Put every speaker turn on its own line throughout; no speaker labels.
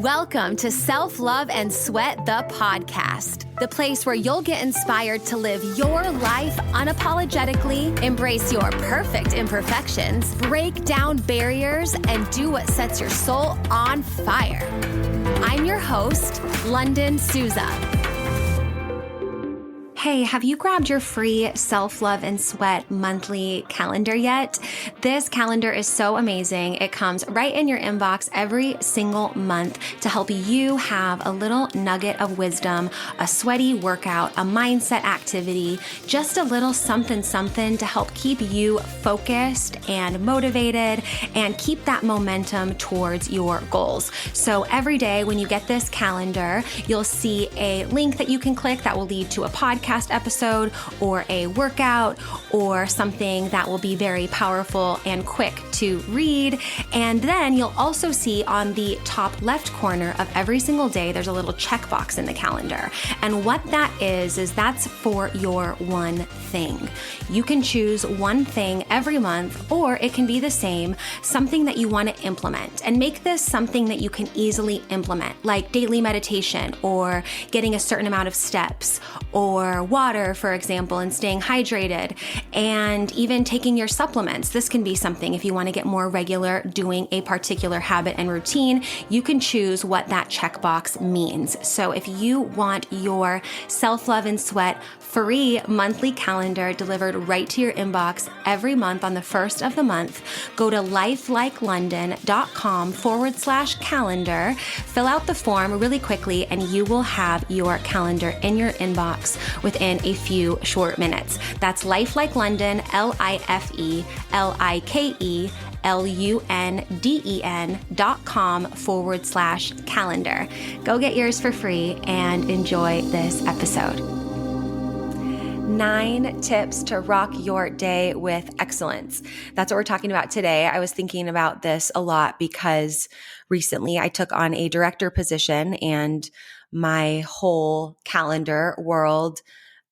Welcome to Self-Love and Sweat, the podcast, the place where you'll get inspired to live your life unapologetically, embrace your perfect imperfections, break down barriers, and do what sets your soul on fire. I'm your host, Lunden Souza. Hey, have you grabbed your free Self-Love and Sweat monthly calendar yet? This calendar is so amazing. It comes right in your inbox every single month to help you have a little nugget of wisdom, a sweaty workout, a mindset activity, just a little something to help keep you focused and motivated and keep that momentum towards your goals. So every day when you get this calendar, you'll see a link that you can click that will lead to a podcast episode or a workout or something that will be very powerful and quick to read. And then you'll also see on the top left corner of every single day, there's a little checkbox in the calendar. And what that is that's for your one thing. You can choose one thing every month, or it can be the same, something that you want to implement, and make this something that you can easily implement, like daily meditation or getting a certain amount of steps or water, for example, and staying hydrated, and even taking your supplements. This can be something if you want to get more regular doing a particular habit and routine. You can choose what that checkbox means. So if you want your Self-Love and Sweat free monthly calendar delivered right to your inbox every month on the first of the month, go to lifelikeLondon.com/calendar, fill out the form really quickly, and you will have your calendar in your inbox within a few short minutes. That's lifelikeLondon, lifelikeLondon.com/calendar. Go get yours for free and enjoy this episode. 9 tips to rock your day with excellence. That's what we're talking about today. I was thinking about this a lot because recently I took on a director position and my whole calendar, world,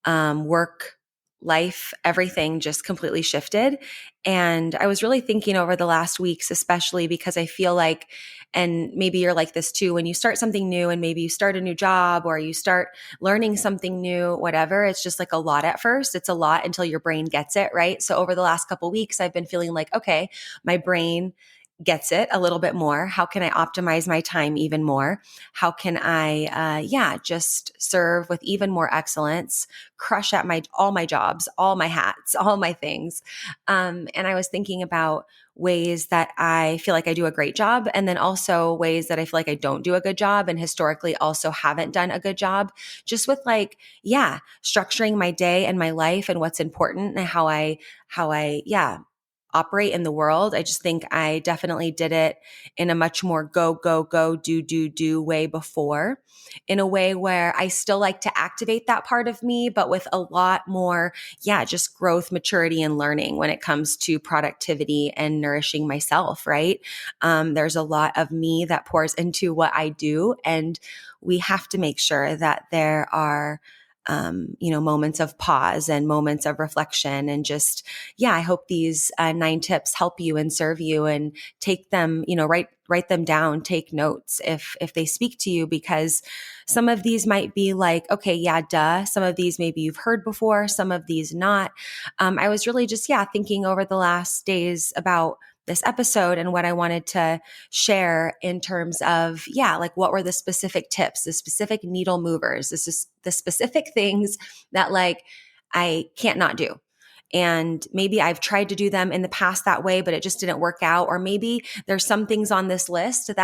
work, life, everything just completely shifted. And I was really thinking over the last weeks, especially because I feel like, and maybe you're like this too, when you start something new and maybe you start a new job or you start learning something new, whatever, it's just like a lot at first. It's a lot until your brain gets it, right? So over the last couple of weeks, I've been feeling like, okay, my brain gets it a little bit more. How can I optimize my time even more? How can I, just serve with even more excellence, crush at all my jobs, all my hats, all my things. And I was thinking about ways that I feel like I do a great job, and then also ways that I feel like I don't do a good job and historically also haven't done a good job, just with structuring my day and my life and what's important and how I operate in the world. I just think I definitely did it in a much more go, do way before, in a way where I still like to activate that part of me, but with a lot more, just growth, maturity, and learning when it comes to productivity and nourishing myself, right? There's a lot of me that pours into what I do, and we have to make sure that there are moments of pause and moments of reflection, and just, I hope these 9 tips help you and serve you, and take them, write them down, take notes if they speak to you, because some of these might be like, okay, yeah, duh. Some of these maybe you've heard before, some of these not. I was really just, thinking over the last days about this episode and what I wanted to share in terms of, what were the specific tips, the specific needle movers, the specific things that I can't not do. And maybe I've tried to do them in the past that way, but it just didn't work out. Or maybe there's some things on this list that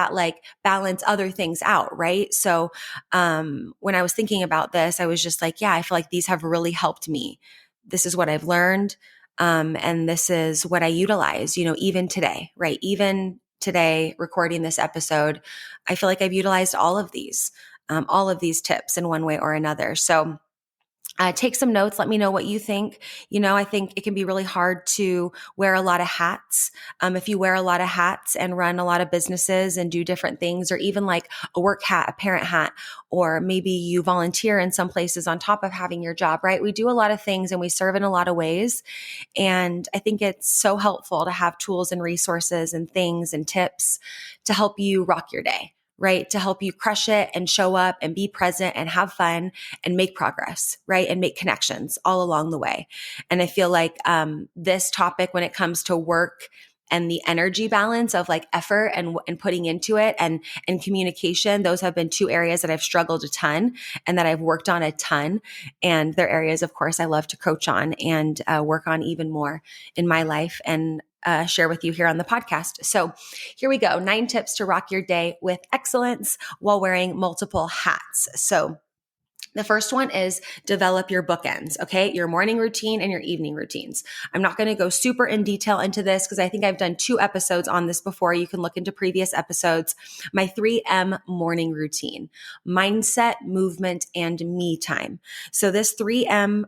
balance other things out, right? So when I was thinking about this, I was just I feel like these have really helped me. This is what I've learned. And this is what I utilize, even today, right? Even today, recording this episode, I feel like I've utilized all of these tips in one way or another. So take some notes. Let me know what you think. I think it can be really hard to wear a lot of hats. If you wear a lot of hats and run a lot of businesses and do different things, or even like a work hat, a parent hat, or maybe you volunteer in some places on top of having your job, right? We do a lot of things and we serve in a lot of ways. And I think it's so helpful to have tools and resources and things and tips to help you rock your day, right? To help you crush it and show up and be present and have fun and make progress, right? And make connections all along the way. And I feel like this topic, when it comes to work and the energy balance of like effort and putting into it and communication, those have been two areas that I've struggled a ton and that I've worked on a ton. And they're areas, of course, I love to coach on and work on even more in my life and share with you here on the podcast. So here we go. 9 tips to rock your day with excellence while wearing multiple hats. So the first one is develop your bookends, okay? Your morning routine and your evening routines. I'm not going to go super in detail into this because I think I've done 2 episodes on this before. You can look into previous episodes. My 3M morning routine: mindset, movement, and me time. So this 3M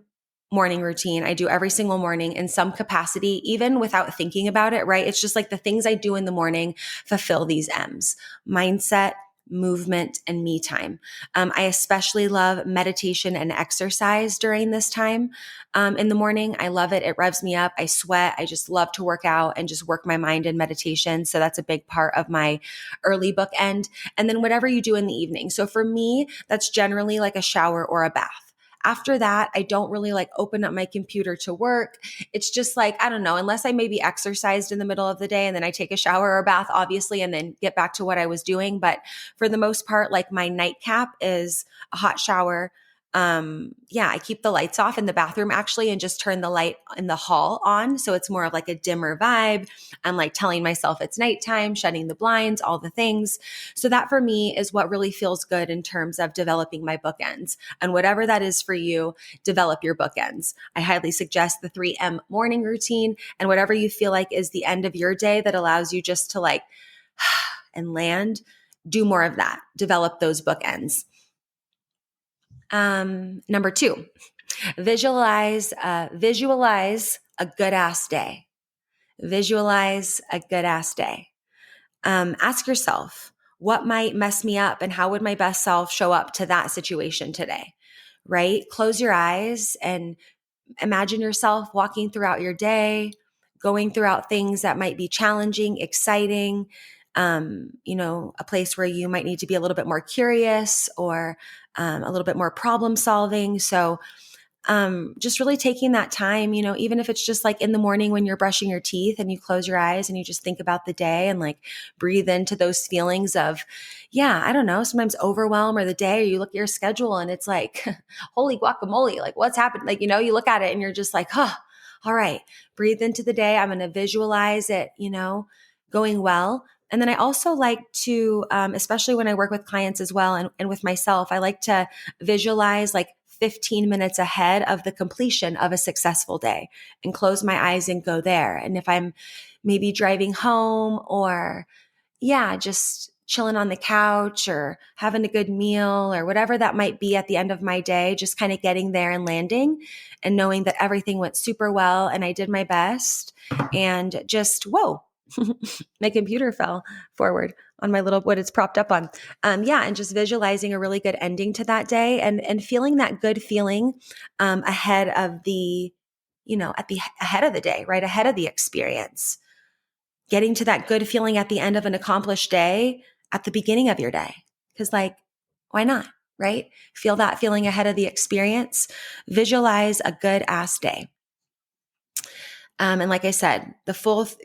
morning routine I do every single morning in some capacity, even without thinking about it, right? It's just like the things I do in the morning fulfill these M's: mindset, movement, and me time. I especially love meditation and exercise during this time in the morning. I love it. It revs me up. I sweat. I just love to work out and just work my mind in meditation. So that's a big part of my early bookend. And then whatever you do in the evening. So for me, that's generally like a shower or a bath. After that, I don't really like open up my computer to work. It's just like, I don't know, unless I maybe exercised in the middle of the day and then I take a shower or a bath, obviously, and then get back to what I was doing. But for the most part, like my nightcap is a hot shower. I keep the lights off in the bathroom actually and just turn the light in the hall on. So it's more of like a dimmer vibe. I'm like telling myself it's nighttime, shutting the blinds, all the things. So that for me is what really feels good in terms of developing my bookends. And whatever that is for you, develop your bookends. I highly suggest the 3M morning routine and whatever you feel like is the end of your day that allows you just to like and land, do more of that. Develop those bookends. Number 2, visualize a good ass day. Visualize a good ass day. Ask yourself, what might mess me up and how would my best self show up to that situation today? Right? Close your eyes and imagine yourself walking throughout your day, going throughout things that might be challenging, exciting, a place where you might need to be a little bit more curious or a little bit more problem solving. So just really taking that time, even if it's just like in the morning when you're brushing your teeth and you close your eyes and you just think about the day and like breathe into those feelings of, I don't know, sometimes overwhelm or the day, or you look at your schedule and it's like, holy guacamole, like what's happened? Like, you look at it and you're just like, all right, breathe into the day. I'm going to visualize it, going well. And then I also like to, especially when I work with clients as well and with myself, I like to visualize like 15 minutes ahead of the completion of a successful day and close my eyes and go there. And if I'm maybe driving home or just chilling on the couch or having a good meal or whatever that might be at the end of my day, just kind of getting there and landing and knowing that everything went super well and I did my best and just, whoa, my computer fell forward on my little, what it's propped up on. And just visualizing a really good ending to that day and feeling that good feeling ahead of the, ahead of the day, right? Ahead of the experience. Getting to that good feeling at the end of an accomplished day at the beginning of your day. Because why not, right? Feel that feeling ahead of the experience. Visualize a good ass day. And like I said,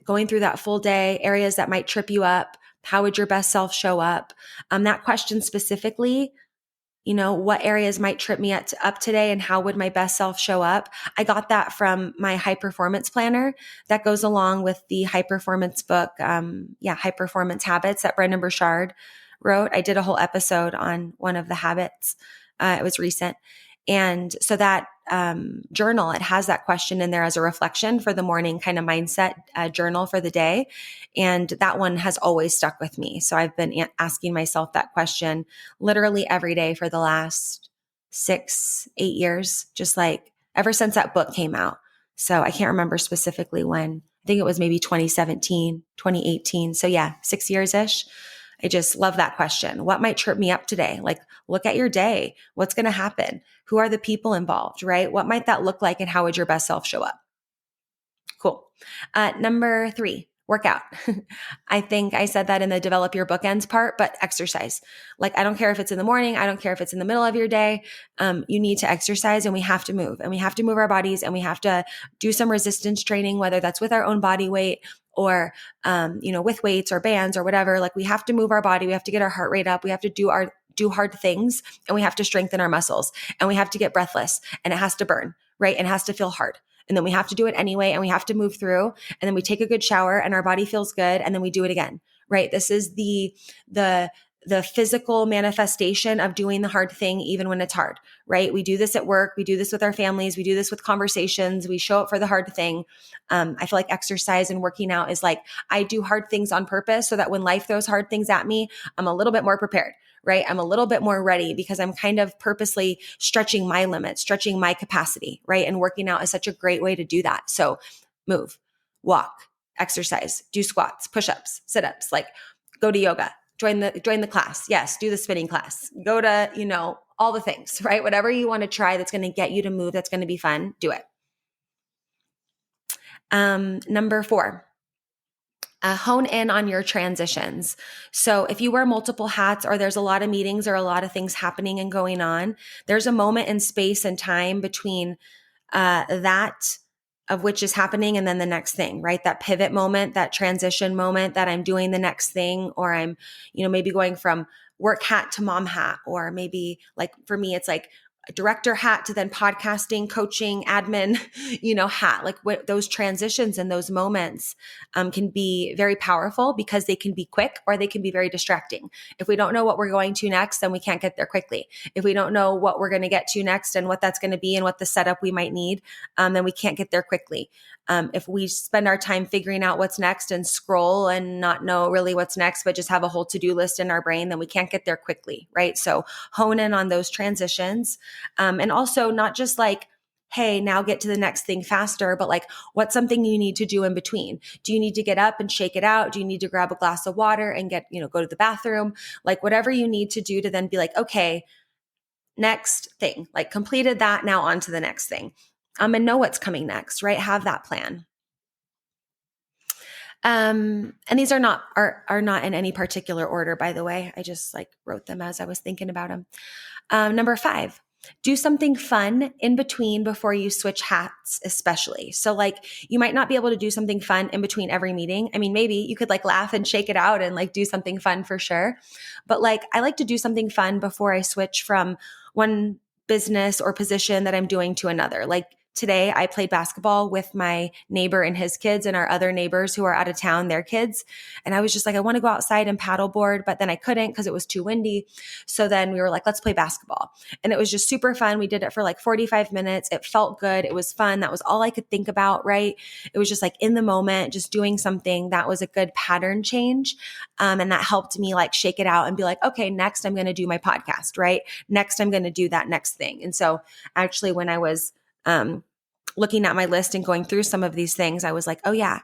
going through that full day, areas that might trip you up, how would your best self show up? That question specifically, what areas might trip me up today and how would my best self show up? I got that from my high performance planner that goes along with the high performance book. High performance habits that Brendon Burchard wrote. I did a whole episode on one of the habits. It was recent. And so that journal, it has that question in there as a reflection for the morning kind of mindset journal for the day. And that one has always stuck with me. So I've been asking myself that question literally every day for the last 6-8 years, just like ever since that book came out. So I can't remember specifically when. I think it was maybe 2017, 2018. So 6 years-ish. I just love that question. What might trip me up today? Like, look at your day. What's going to happen? Who are the people involved, right? What might that look like and how would your best self show up? Cool. Number 3, work out. I think I said that in the develop your bookends part, but exercise. Like, I don't care if it's in the morning. I don't care if it's in the middle of your day. You need to exercise, and we have to move, and we have to move our bodies, and we have to do some resistance training, whether that's with our own body weight or, with weights or bands or whatever. Like, we have to move our body. We have to get our heart rate up. We have to do hard things, and we have to strengthen our muscles, and we have to get breathless, and it has to burn, right? And it has to feel hard. And then we have to do it anyway, and we have to move through, and then we take a good shower and our body feels good, and then we do it again, right? This is the physical manifestation of doing the hard thing, even when it's hard, right? We do this at work. We do this with our families. We do this with conversations. We show up for the hard thing. I feel like exercise and working out is like, I do hard things on purpose so that when life throws hard things at me, I'm a little bit more prepared, right? I'm a little bit more ready because I'm kind of purposely stretching my limits, stretching my capacity, right? And working out is such a great way to do that. So move, walk, exercise, do squats, push-ups, sit-ups, like go to yoga, join the class. Yes, do the spinning class. Go to, all the things, right? Whatever you want to try that's going to get you to move, that's going to be fun, do it. Number 4. Hone in on your transitions. So if you wear multiple hats, or there's a lot of meetings or a lot of things happening and going on, there's a moment in space and time between that of which is happening and then the next thing, right? That pivot moment, that transition moment that I'm doing the next thing, or I'm, maybe going from work hat to mom hat, or maybe like for me, it's like a director hat to then podcasting, coaching, admin, hat. Like those transitions and those moments can be very powerful because they can be quick or they can be very distracting. If we don't know what we're going to next, then we can't get there quickly. If we don't know what we're going to get to next and what that's going to be and what the setup we might need, then we can't get there quickly. If we spend our time figuring out what's next and scroll and not know really what's next, but just have a whole to-do list in our brain, then we can't get there quickly, right? So hone in on those transitions. And also not just like, hey, now get to the next thing faster, but like, what's something you need to do in between? Do you need to get up and shake it out? Do you need to grab a glass of water and go to the bathroom? Like whatever you need to do to then be like, okay, next thing, like completed that, now on to the next thing. And know what's coming next, right? Have that plan. And these are not in any particular order, by the way. I just like wrote them as I was thinking about them. Number 5, do something fun in between before you switch hats, especially. So like you might not be able to do something fun in between every meeting. I mean, maybe you could like laugh and shake it out and like do something fun for sure. But like I like to do something fun before I switch from one business or position that I'm doing to another. Like today, I played basketball with my neighbor and his kids and our other neighbors who are out of town, their kids. And I was just like, I want to go outside and paddleboard, but then I couldn't because it was too windy. So then we were like, let's play basketball. And it was just super fun. We did it for like 45 minutes. It felt good. It was fun. That was all I could think about, right? It was just like in the moment, just doing something that was a good pattern change. And that helped me like shake it out and be like, okay, next I'm going to do my podcast, right? Next, I'm going to do that next thing. And so actually when I was looking at my list and going through some of these things, I was like, oh yeah,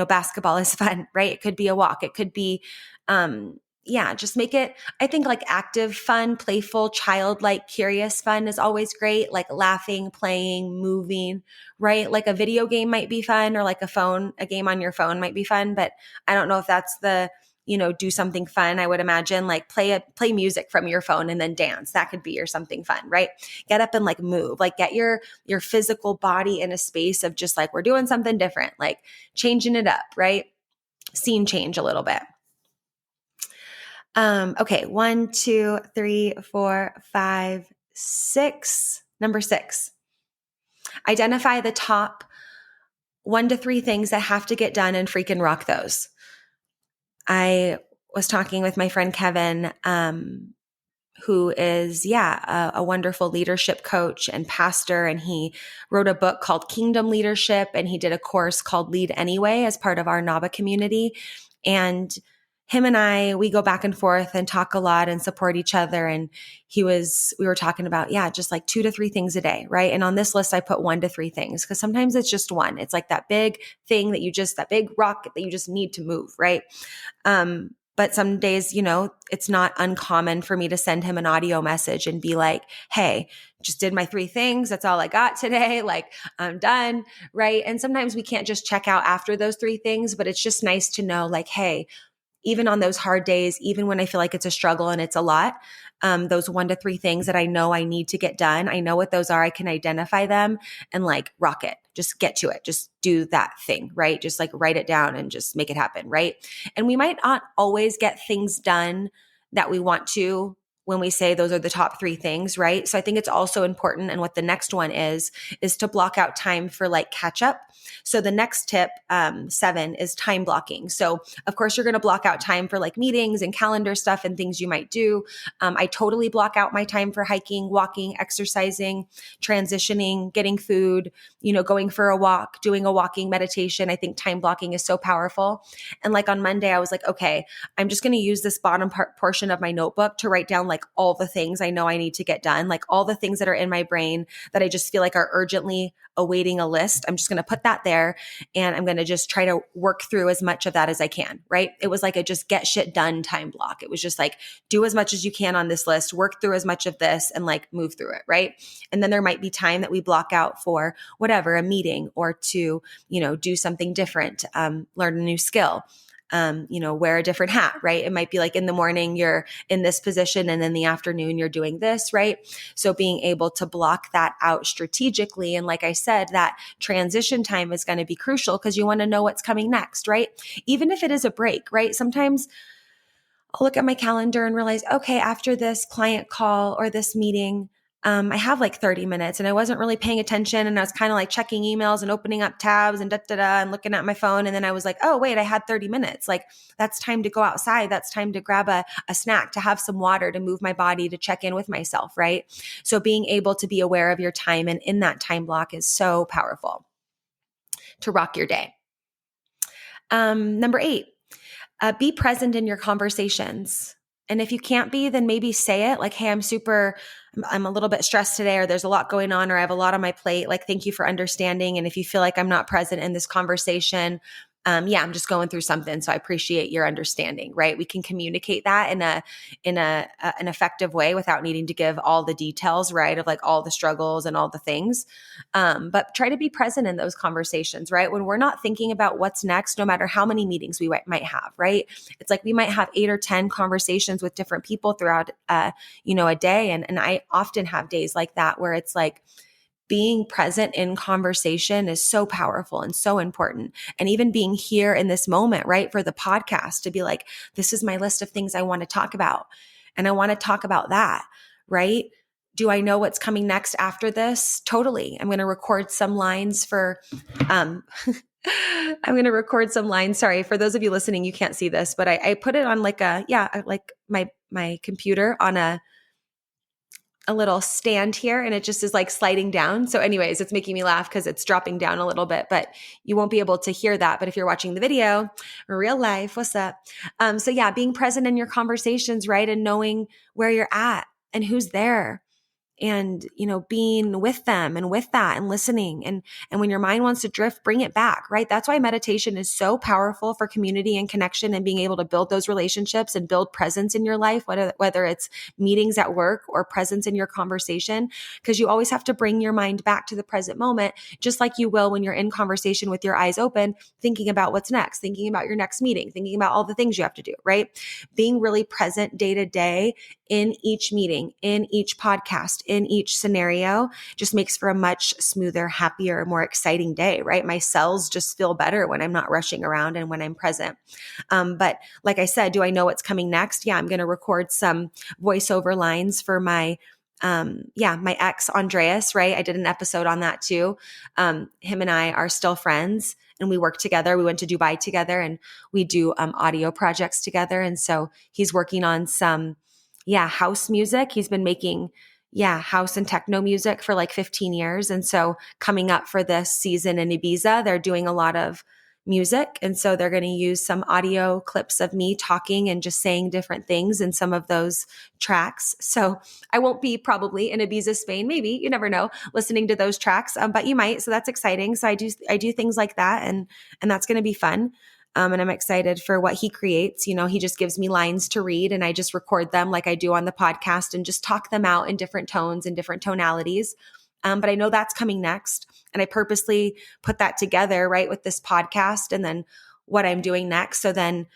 basketball is fun, right? It could be a walk. It could be, just make it, I think like active fun, playful, childlike, curious fun is always great. Like laughing, playing, moving, right? Like a video game might be fun, or like a game on your phone might be fun, but I don't know if that's do something fun. I would imagine like play music from your phone and then dance. That could be your something fun, right? Get up and like move, like get your physical body in a space of just like, we're doing something different, like changing it up, right? Scene change a little bit. Okay. 1, 2, 3, 4, 5, 6. Number 6, identify the top 1 to 3 things that have to get done and freaking rock those. I was talking with my friend Kevin, who is, a wonderful leadership coach and pastor. And he wrote a book called Kingdom Leadership. And he did a course called Lead Anyway as part of our NABA community. And him and I, we go back and forth and talk a lot and support each other. And we were talking about, just like 2 to 3 things a day, right? And on this list, I put 1 to 3 things because sometimes it's just one. It's like that big thing that big rock that you just need to move, right? But some days, it's not uncommon for me to send him an audio message and be like, hey, just did my 3 things. That's all I got today. Like, I'm done. Right. And sometimes we can't just check out after those 3 things, but it's just nice to know like, hey, even on those hard days, even when I feel like it's a struggle and it's a lot, those 1 to 3 things that I know I need to get done, I know what those are. I can identify them and like rock it. Just get to it. Just do that thing, right? Just like write it down and just make it happen, right? And we might not always get things done that we want to when we say those are the top 3 things, right? So I think it's also important. And what the next one is to block out time for like catch up. So the next tip, 7, is time blocking. So of course you're going to block out time for like meetings and calendar stuff and things you might do. I totally block out my time for hiking, walking, exercising, transitioning, getting food, going for a walk, doing a walking meditation. I think time blocking is so powerful. And like on Monday, I was like, okay, I'm just going to use this bottom portion of my notebook to write down like all the things I know I need to get done, like all the things that are in my brain that I just feel like are urgently awaiting a list. I'm just going to put that there and I'm going to just try to work through as much of that as I can, right? It was like a just get shit done time block. It was just like, do as much as you can on this list, work through as much of this and like move through it, right? And then there might be time that we block out for whatever, a meeting or to, do something different, learn a new skill. Wear a different hat, right? It might be like in the morning, you're in this position and in the afternoon, you're doing this, right? So being able to block that out strategically. And like I said, that transition time is going to be crucial because you want to know what's coming next, right? Even if it is a break, right? Sometimes I'll look at my calendar and realize, okay, after this client call or this meeting, I have like 30 minutes and I wasn't really paying attention and I was kind of like checking emails and opening up tabs and and looking at my phone. And then I was like, oh, wait, I had 30 minutes. Like that's time to go outside. That's time to grab a snack, to have some water, to move my body, to check in with myself, right? So being able to be aware of your time and in that time block is so powerful to rock your day. Number 8, be present in your conversations. And if you can't be, then maybe say it like, hey, I'm a little bit stressed today, or there's a lot going on, or I have a lot on my plate. Like, thank you for understanding. And if you feel like I'm not present in this conversation, I'm just going through something. So I appreciate your understanding, right? We can communicate that in an effective way without needing to give all the details, right? Of like all the struggles and all the things. But try to be present in those conversations, right? When we're not thinking about what's next, no matter how many meetings we might have, right? It's like we might have 8 or 10 conversations with different people throughout, a day. And I often have days like that where it's like, being present in conversation is so powerful and so important. And even being here in this moment, right? For the podcast to be like, this is my list of things I want to talk about. And I want to talk about that, right? Do I know what's coming next after this? Totally. I'm going to record some lines for, I'm going to record some lines. Sorry, for those of you listening, you can't see this, but I put it on like my computer on a little stand here and it just is like sliding down. So anyways, it's making me laugh because it's dropping down a little bit, but you won't be able to hear that. But if you're watching the video, real life, what's up? Being present in your conversations, right? And knowing where you're at and who's there. And, being with them and with that and listening. And when your mind wants to drift, bring it back, right? That's why meditation is so powerful for community and connection and being able to build those relationships and build presence in your life, whether it's meetings at work or presence in your conversation, because you always have to bring your mind back to the present moment, just like you will when you're in conversation with your eyes open, thinking about what's next, thinking about your next meeting, thinking about all the things you have to do, right? Being really present day to day in each meeting, in each podcast, in each scenario just makes for a much smoother, happier, more exciting day, right? My cells just feel better when I'm not rushing around and when I'm present. But like I said, do I know what's coming next? Yeah, I'm going to record some voiceover lines for my ex Andreas, right? I did an episode on that too. Him and I are still friends and we work together. We went to Dubai together and we do audio projects together. And so he's working on some house music. He's been making house and techno music for like 15 years. And so coming up for this season in Ibiza, they're doing a lot of music. And so they're going to use some audio clips of me talking and just saying different things in some of those tracks. So I won't be probably in Ibiza, Spain, maybe, you never know, listening to those tracks, but you might. So that's exciting. So I do things like that and that's going to be fun. And I'm excited for what he creates. He just gives me lines to read and I just record them like I do on the podcast and just talk them out in different tones and different tonalities. But I know that's coming next. And I purposely put that together, right, with this podcast and then what I'm doing next. So then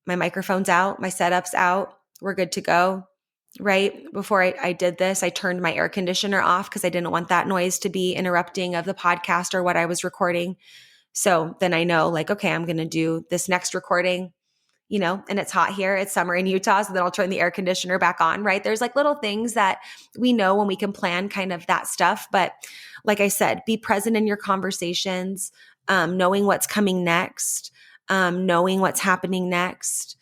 my microphone's out, my setup's out, we're good to go. Right before I did this, I turned my air conditioner off because I didn't want that noise to be interrupting of the podcast or what I was recording. So then I know like, okay, I'm going to do this next recording, and it's hot here. It's summer in Utah. So then I'll turn the air conditioner back on, right? There's like little things that we know when we can plan kind of that stuff. But like I said, be present in your conversations, knowing what's coming next, knowing what's happening next,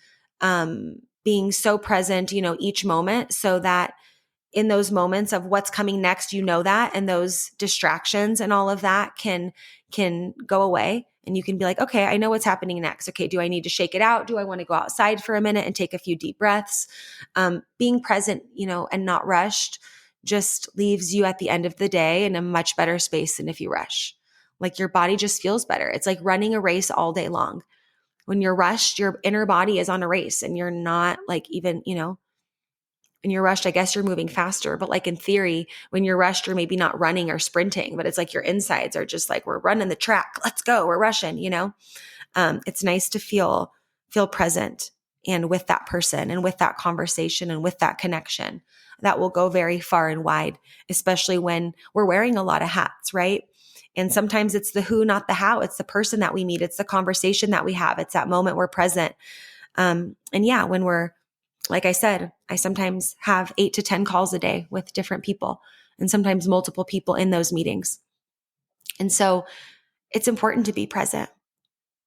being so present, each moment so that in those moments of what's coming next, that, and those distractions and all of that can go away. And you can be like, okay, I know what's happening next. Okay. Do I need to shake it out? Do I want to go outside for a minute and take a few deep breaths? Being present, and not rushed just leaves you at the end of the day in a much better space than if you rush. Like your body just feels better. It's like running a race all day long. When you're rushed, your inner body is on a race and you're not like even, when you're rushed, I guess you're moving faster. But like in theory, when you're rushed, you're maybe not running or sprinting, but it's like your insides are just like, we're running the track. Let's go. We're rushing, It's nice to feel present and with that person and with that conversation and with that connection. That will go very far and wide, especially when we're wearing a lot of hats, right? And sometimes it's the who, not the how. It's the person that we meet. It's the conversation that we have. It's that moment we're present. And yeah, when we're, like I said, I sometimes have 8 to 10 calls a day with different people and sometimes multiple people in those meetings. And so it's important to be present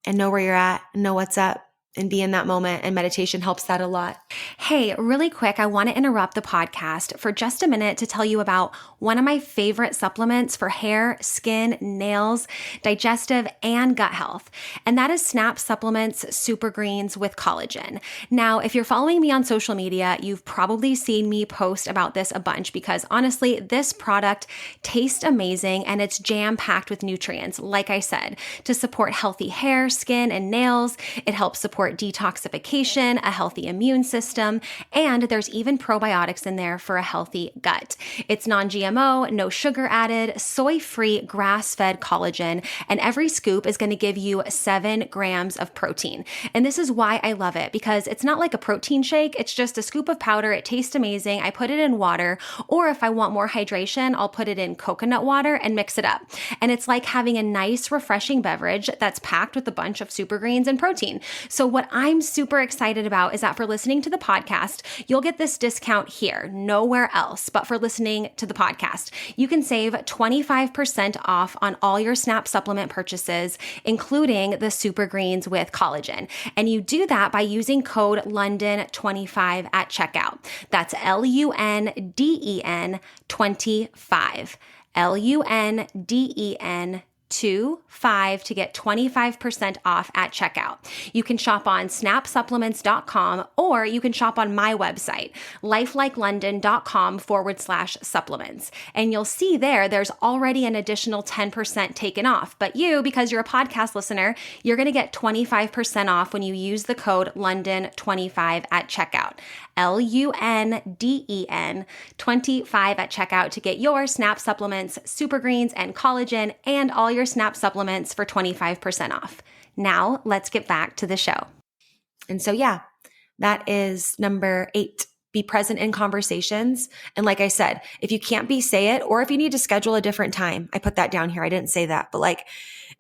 and know where you're at and know what's up and be in that moment. And meditation helps that a lot. Hey, really quick, I want to interrupt the podcast for just a minute to tell you about one of my favorite supplements for hair, skin, nails, digestive, and gut health. And that is Snap Supplements Super Greens with collagen. Now, if you're following me on social media, you've probably seen me post about this a bunch because honestly, this product tastes amazing and it's jam-packed with nutrients, like I said, to support healthy hair, skin, and nails. It helps support detoxification, a healthy immune system, and there's even probiotics in there for a healthy gut. It's non-GMO, no sugar added, soy-free, grass-fed collagen, and every scoop is going to give you 7 grams of protein. And this is why I love it, because it's not like a protein shake. It's just a scoop of powder. It tastes amazing. I put it in water, or if I want more hydration, I'll put it in coconut water and mix it up. And it's like having a nice, refreshing beverage that's packed with a bunch of super greens and protein. So what I'm super excited about is that for listening to the podcast, you'll get this discount here, nowhere else, but for listening to the podcast. You can save 25% off on all your Snap supplement purchases, including the Super Greens with collagen. And you do that by using code Lunden25 at checkout. That's LUNDEN 25. LUNDEN 25 to get 25% off at checkout. You can shop on snapsupplements.com or you can shop on my website, lifelikeLondon.com/supplements. And you'll see there's already an additional 10% taken off. But you, because you're a podcast listener, you're going to get 25% off when you use the code Lunden25 at checkout. LUNDEN 25 at checkout to get your Snap supplements, super greens, and collagen, and all your Snap supplements for 25% off. Now, let's get back to the show. And so, yeah, that is number 8. Be present in conversations. And like I said, if you can't say it, or if you need to schedule a different time, I put that down here. I didn't say that, but like,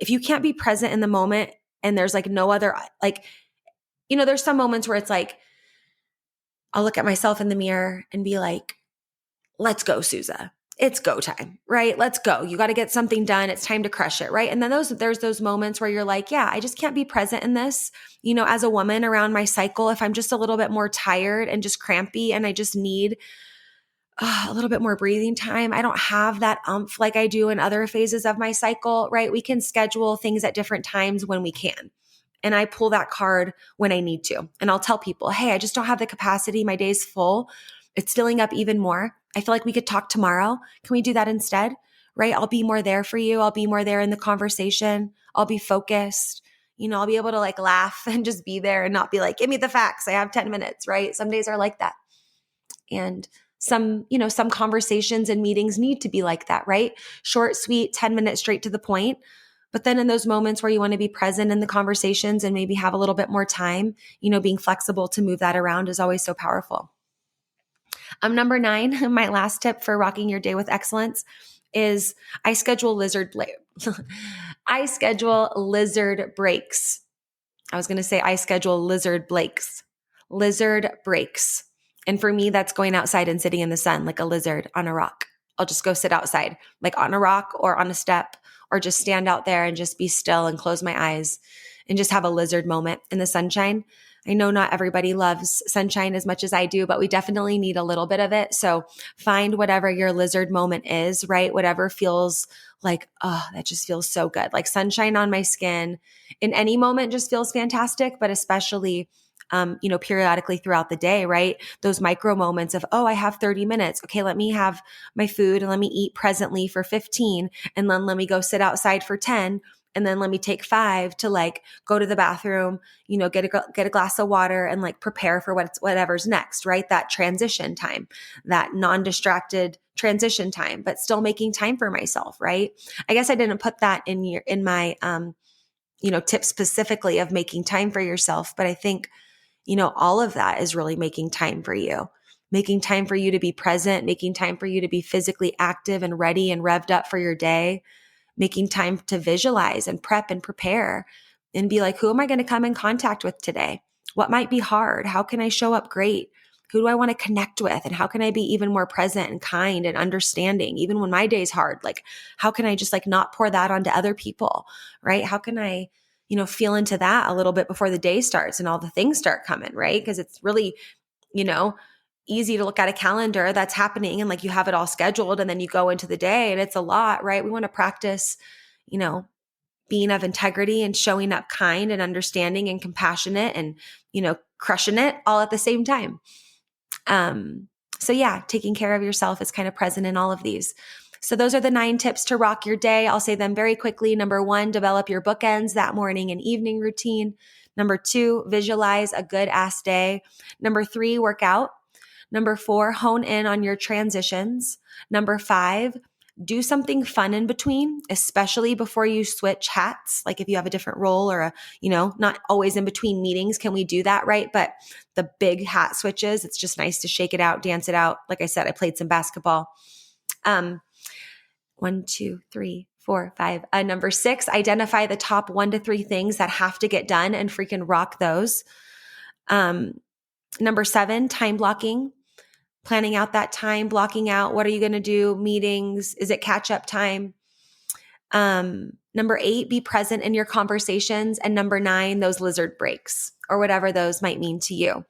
if you can't be present in the moment and there's like no other, like, there's some moments where it's like, I'll look at myself in the mirror and be like, let's go, Souza. It's go time, right? Let's go. You got to get something done. It's time to crush it, right? And then there's those moments where you're like, yeah, I just can't be present in this, as a woman around my cycle. If I'm just a little bit more tired and just crampy and I just need a little bit more breathing time, I don't have that umph like I do in other phases of my cycle, right? We can schedule things at different times when we can. And I pull that card when I need to. And I'll tell people, hey, I just don't have the capacity. My day's full. It's filling up even more. I feel like we could talk tomorrow. Can we do that instead? Right? I'll be more there for you. I'll be more there in the conversation. I'll be focused. I'll be able to like laugh and just be there and not be like, give me the facts. I have 10 minutes, right? Some days are like that. And some conversations and meetings need to be like that, right? Short, sweet, 10 minutes straight to the point. But then in those moments where you want to be present in the conversations and maybe have a little bit more time, being flexible to move that around is always so powerful. Number 9, my last tip for rocking your day with excellence is I schedule lizard breaks. I was going to say I schedule lizard breaks. And for me, that's going outside and sitting in the sun like a lizard on a rock. I'll just go sit outside, like on a rock or on a step, or just stand out there and just be still and close my eyes and just have a lizard moment in the sunshine. I know not everybody loves sunshine as much as I do, but we definitely need a little bit of it. So find whatever your lizard moment is, right? Whatever feels like, oh, that just feels so good. Like sunshine on my skin in any moment just feels fantastic, but especially periodically throughout the day, right? Those micro moments of, oh, I have 30 minutes. Okay, let me have my food and let me eat presently for 15. And then let me go sit outside for 10. And then let me take 5 to like go to the bathroom, get a glass of water and like prepare for whatever's next, right? That transition time, that non-distracted transition time, but still making time for myself, right? I guess I didn't put that in my, tip specifically of making time for yourself, but I think, all of that is really making time for you to be present, making time for you to be physically active and ready and revved up for your day, making time to visualize and prep and prepare and be like, who am I going to come in contact with today? What might be hard? How can I show up great? Who do I want to connect with? And how can I be even more present and kind and understanding, even when my day's hard? Like, how can I just like not pour that onto other people, right? How can I, feel into that a little bit before the day starts and all the things start coming, right? Because it's really, easy to look at a calendar that's happening and like you have it all scheduled and then you go into the day and it's a lot, right? We want to practice, being of integrity and showing up kind and understanding and compassionate and, crushing it all at the same time. So yeah, taking care of yourself is kind of present in all of these. So those are the 9 tips to rock your day. I'll say them very quickly. Number 1, develop your bookends, that morning and evening routine. Number 2, visualize a good ass day. Number 3, work out. Number 4, hone in on your transitions. Number 5, do something fun in between, especially before you switch hats. Like if you have a different role or not always in between meetings, can we do that, right? But the big hat switches, it's just nice to shake it out, dance it out. Like I said, I played some basketball. 1, 2, 3, 4, 5. Number 6, identify the top 1 to 3 things that have to get done and freaking rock those. Number 7, time blocking. Planning out that time, blocking out what are you going to do, meetings, is it catch up time? Number 8, be present in your conversations. And number 9, those lizard breaks or whatever those might mean to you.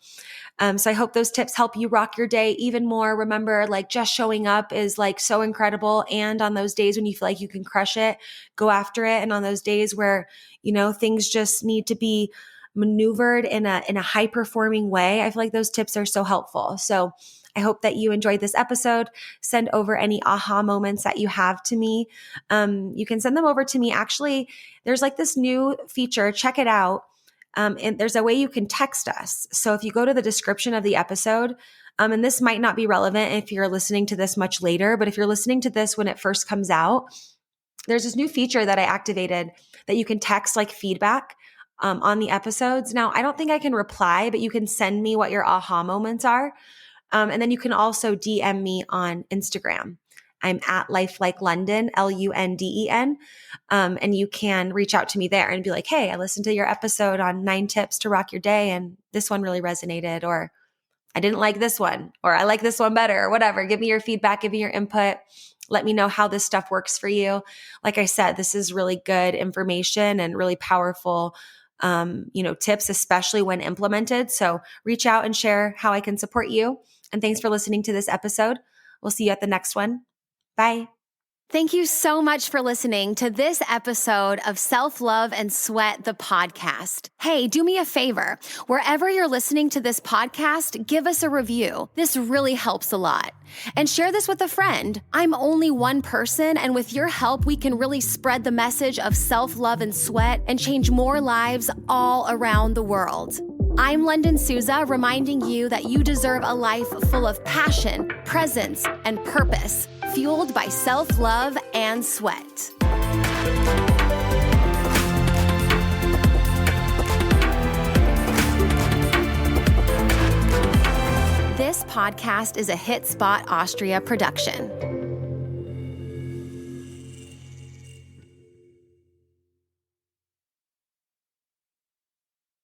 So I hope those tips help you rock your day even more. Remember, like just showing up is like so incredible. And on those days when you feel like you can crush it, go after it. And on those days where, things just need to be maneuvered in a high performing way, I feel like those tips are so helpful. So I hope that you enjoyed this episode. Send over any aha moments that you have to me. You can send them over to me. Actually, there's like this new feature. Check it out. And there's a way you can text us. So if you go to the description of the episode, and this might not be relevant if you're listening to this much later, but if you're listening to this when it first comes out, there's this new feature that I activated that you can text like feedback on the episodes. Now, I don't think I can reply, but you can send me what your aha moments are. And then you can also DM me on Instagram. I'm at LifeLikeLunden, Lunden. And you can reach out to me there and be like, hey, I listened to your episode on 9 tips to rock your day, and this one really resonated, or I didn't like this one, or I like this one better, or whatever. Give me your feedback, give me your input. Let me know how this stuff works for you. Like I said, this is really good information and really powerful tips, especially when implemented. So reach out and share how I can support you. And thanks for listening to this episode. We'll see you at the next one. Bye.
Thank you so much for listening to this episode of Self-Love and Sweat, the podcast. Hey, do me a favor. Wherever you're listening to this podcast, give us a review. This really helps a lot. And share this with a friend. I'm only one person, and with your help, we can really spread the message of self-love and sweat and change more lives all around the world. I'm Lunden Souza, reminding you that you deserve a life full of passion, presence, and purpose, fueled by self-love and sweat. This podcast is a Hit Spot Austria production.